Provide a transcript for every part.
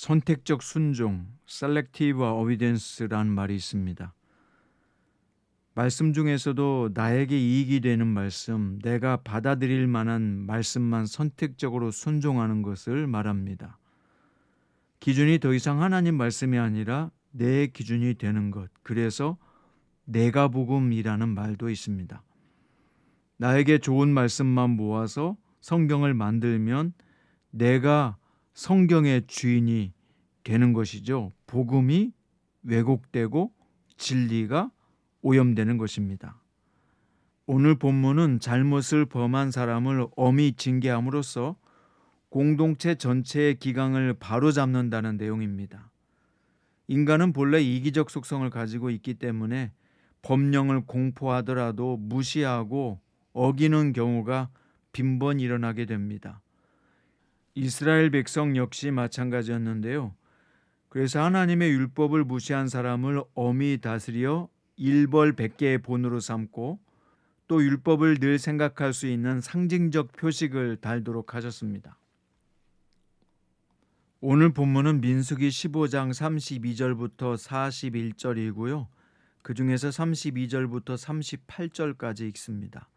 선택적 순종, Selective Obedience라는 말이 있습니다. 말씀 중에서도 나에게 이익이 되는 말씀, 내가 받아들일 만한 말씀만 선택적으로 순종하는 것을 말합니다. 기준이 더 이상 하나님 말씀이 아니라 내 기준이 되는 것, 그래서 내가 복음이라는 말도 있습니다. 나에게 좋은 말씀만 모아서 성경을 만들면 내가 성경의 주인이 되는 것이죠. 복음이 왜곡되고 진리가 오염되는 것입니다. 오늘 본문은 잘못을 범한 사람을 엄히 징계함으로써 공동체 전체의 기강을 바로잡는다는 내용입니다. 인간은 본래 이기적 속성을 가지고 있기 때문에 법령을 공포하더라도 무시하고 어기는 경우가 빈번히 일어나게 됩니다. 이스라엘 백성 역시 마찬가지였는데요. 그래서 하나님의 율법을 무시한 사람을 엄히 다스려 일벌 100개의 본으로 삼고 또 율법을 늘 생각할 수 있는 상징적 표식을 달도록 하셨습니다. 오늘 본문은 민수기 15장 32절부터 41절이고요. 그 중에서 32절부터 38절까지 읽습니다.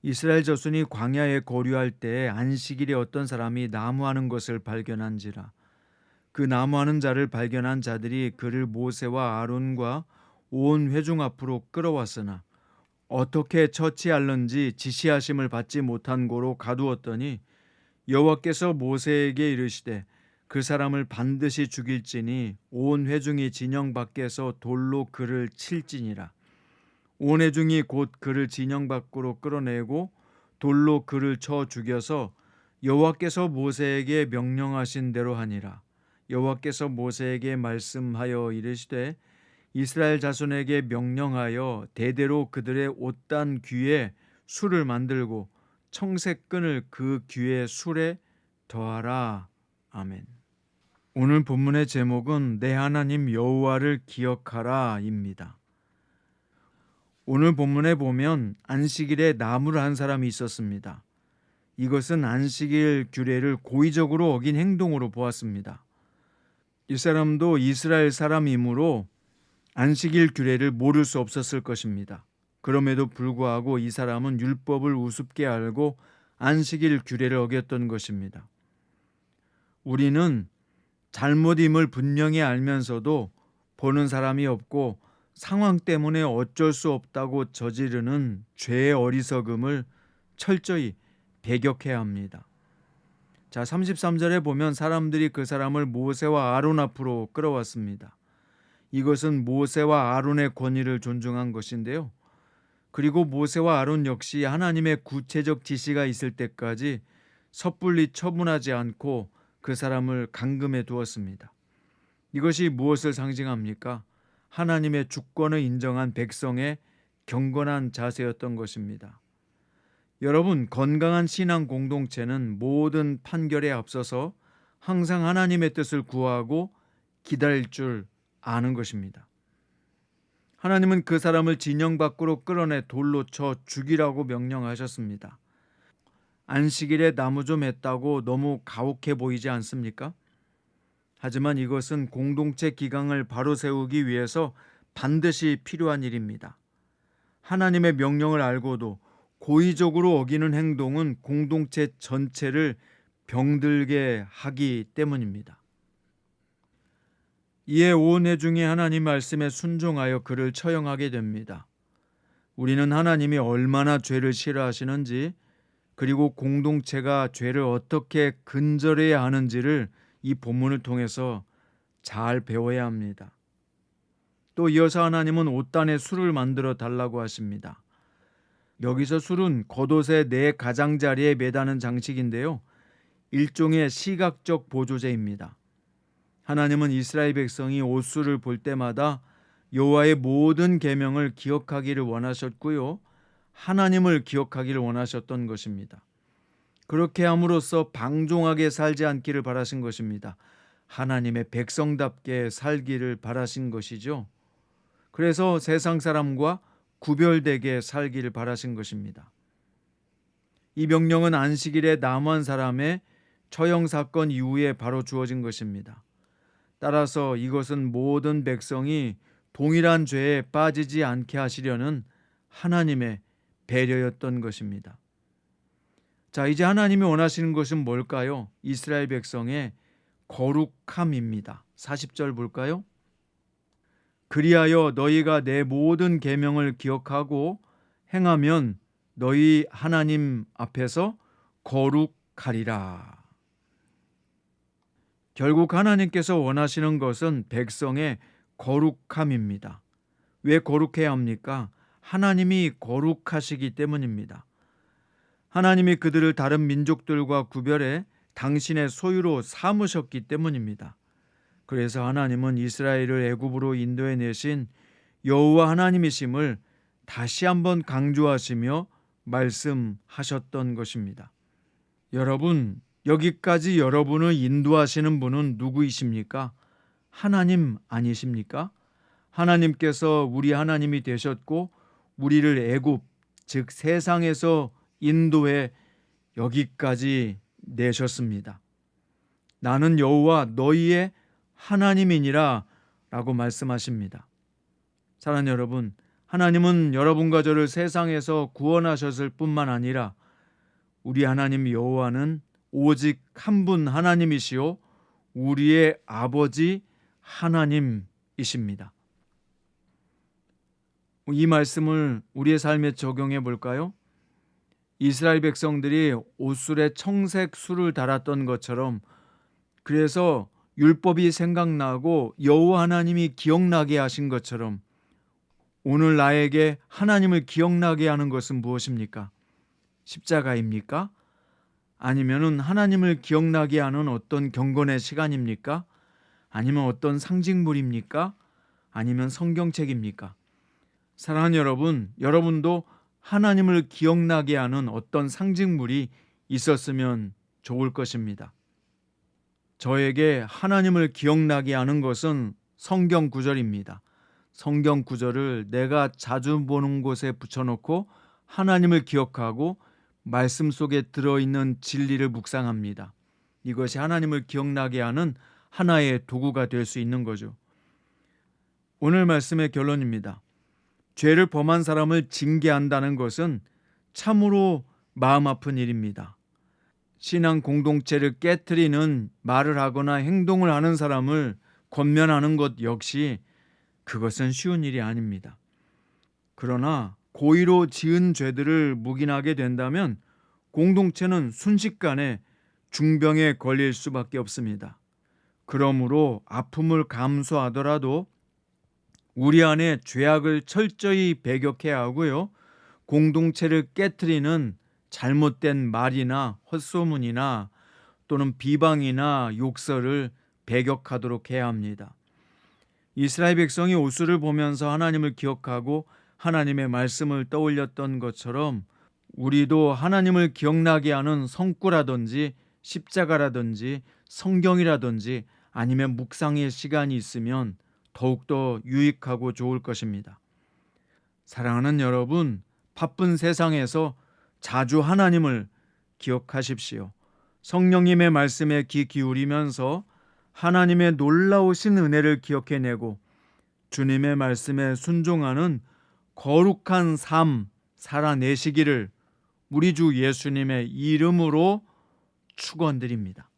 이스라엘 자손이 광야에 거류할 때 안식일에 어떤 사람이 나무하는 것을 발견한지라. 그 나무하는 자를 발견한 자들이 그를 모세와 아론과 온 회중 앞으로 끌어왔으나 어떻게 처치할는지 지시하심을 받지 못한 고로 가두었더니 여호와께서 모세에게 이르시되 그 사람을 반드시 죽일지니 온 회중이 진영 밖에서 돌로 그를 칠지니라. 온 회중이 곧 그를 진영 밖으로 끌어내고 돌로 그를 쳐 죽여서 여호와께서 모세에게 명령하신 대로 하니라. 여호와께서 모세에게 말씀하여 이르시되 이스라엘 자손에게 명령하여 대대로 그들의 옷단 귀에 술을 만들고 청색끈을 그 귀의 술에 더하라. 아멘. 오늘 본문의 제목은 내 하나님 여호와를 기억하라입니다. 오늘 본문에 보면 안식일에 나무를 한 사람이 있었습니다. 이것은 안식일 규례를 고의적으로 어긴 행동으로 보았습니다. 이 사람도 이스라엘 사람이므로 안식일 규례를 모를 수 없었을 것입니다. 그럼에도 불구하고 이 사람은 율법을 우습게 알고 안식일 규례를 어겼던 것입니다. 우리는 잘못임을 분명히 알면서도 보는 사람이 없고 상황 때문에 어쩔 수 없다고 저지르는 죄의 어리석음을 철저히 배격해야 합니다. 자, 33절에 보면 사람들이 그 사람을 모세와 아론 앞으로 끌어왔습니다. 이것은 모세와 아론의 권위를 존중한 것인데요. 그리고 모세와 아론 역시 하나님의 구체적 지시가 있을 때까지 섣불리 처분하지 않고 그 사람을 감금해 두었습니다. 이것이 무엇을 상징합니까? 하나님의 주권을 인정한 백성의 경건한 자세였던 것입니다. 여러분, 건강한 신앙 공동체는 모든 판결에 앞서서 항상 하나님의 뜻을 구하고 기다릴 줄 아는 것입니다. 하나님은 그 사람을 진영 밖으로 끌어내 돌로 쳐 죽이라고 명령하셨습니다. 안식일에 나무 좀 했다고 너무 가혹해 보이지 않습니까? 하지만 이것은 공동체 기강을 바로 세우기 위해서 반드시 필요한 일입니다. 하나님의 명령을 알고도 고의적으로 어기는 행동은 공동체 전체를 병들게 하기 때문입니다. 이에 온 회중이 하나님 말씀에 순종하여 그를 처형하게 됩니다. 우리는 하나님이 얼마나 죄를 싫어하시는지 그리고 공동체가 죄를 어떻게 근절해야 하는지를 이 본문을 통해서 잘 배워야 합니다. 또 이어서 하나님은 옷단에 술을 만들어 달라고 하십니다. 여기서 술은 겉옷의 네 가장자리에 매다는 장식인데요. 일종의 시각적 보조제입니다. 하나님은 이스라엘 백성이 옷술을 볼 때마다 여호와의 모든 계명을 기억하기를 원하셨고요. 하나님을 기억하기를 원하셨던 것입니다. 그렇게 함으로써 방종하게 살지 않기를 바라신 것입니다. 하나님의 백성답게 살기를 바라신 것이죠. 그래서 세상 사람과 구별되게 살기를 바라신 것입니다. 이 명령은 안식일에 남한 사람의 처형 사건 이후에 바로 주어진 것입니다. 따라서 이것은 모든 백성이 동일한 죄에 빠지지 않게 하시려는 하나님의 배려였던 것입니다. 자, 이제 하나님이 원하시는 것은 뭘까요? 이스라엘 백성의 거룩함입니다. 40절 볼까요? 그리하여 너희가 내 모든 계명을 기억하고 행하면 너희 하나님 앞에서 거룩하리라. 결국 하나님께서 원하시는 것은 백성의 거룩함입니다. 왜 거룩해야 합니까? 하나님이 거룩하시기 때문입니다. 하나님이 그들을 다른 민족들과 구별해 당신의 소유로 삼으셨기 때문입니다. 그래서 하나님은 이스라엘을 애굽으로 인도해 내신 여호와 하나님이심을 다시 한번 강조하시며 말씀하셨던 것입니다. 여러분, 여기까지 여러분을 인도하시는 분은 누구이십니까? 하나님 아니십니까? 하나님께서 우리 하나님이 되셨고 우리를 애굽, 즉 세상에서 인도해 여기까지 내셨습니다. 나는 여호와 너희의 하나님이니라 라고 말씀하십니다. 사랑하는 여러분, 하나님은 여러분과 저를 세상에서 구원하셨을 뿐만 아니라 우리 하나님 여호와는 오직 한 분 하나님이시요 우리의 아버지 하나님이십니다. 이 말씀을 우리의 삶에 적용해 볼까요? 이스라엘 백성들이 옷술에 청색 술을 달았던 것처럼, 그래서 율법이 생각나고 여호와 하나님이 기억나게 하신 것처럼 오늘 나에게 하나님을 기억나게 하는 것은 무엇입니까? 십자가입니까? 아니면은 하나님을 기억나게 하는 어떤 경건의 시간입니까? 아니면 어떤 상징물입니까? 아니면 성경책입니까? 사랑하는 여러분, 여러분도 하나님을 기억나게 하는 어떤 상징물이 있었으면 좋을 것입니다. 저에게 하나님을 기억나게 하는 것은 성경 구절입니다. 성경 구절을 내가 자주 보는 곳에 붙여놓고 하나님을 기억하고 말씀 속에 들어있는 진리를 묵상합니다. 이것이 하나님을 기억나게 하는 하나의 도구가 될 수 있는 거죠. 오늘 말씀의 결론입니다. 죄를 범한 사람을 징계한다는 것은 참으로 마음 아픈 일입니다. 신앙 공동체를 깨트리는 말을 하거나 행동을 하는 사람을 권면하는 것 역시 그것은 쉬운 일이 아닙니다. 그러나 고의로 지은 죄들을 묵인하게 된다면 공동체는 순식간에 중병에 걸릴 수밖에 없습니다. 그러므로 아픔을 감수하더라도 우리 안에 죄악을 철저히 배격해야 하고요. 공동체를 깨트리는 잘못된 말이나 헛소문이나 또는 비방이나 욕설을 배격하도록 해야 합니다. 이스라엘 백성이 옷술을 보면서 하나님을 기억하고 하나님의 말씀을 떠올렸던 것처럼 우리도 하나님을 기억나게 하는 성구라든지 십자가라든지 성경이라든지 아니면 묵상의 시간이 있으면 더욱더 유익하고 좋을 것입니다. 사랑하는 여러분, 바쁜 세상에서 자주 하나님을 기억하십시오. 성령님의 말씀에 귀 기울이면서 하나님의 놀라우신 은혜를 기억해내고 주님의 말씀에 순종하는 거룩한 삶 살아내시기를 우리 주 예수님의 이름으로 축원드립니다.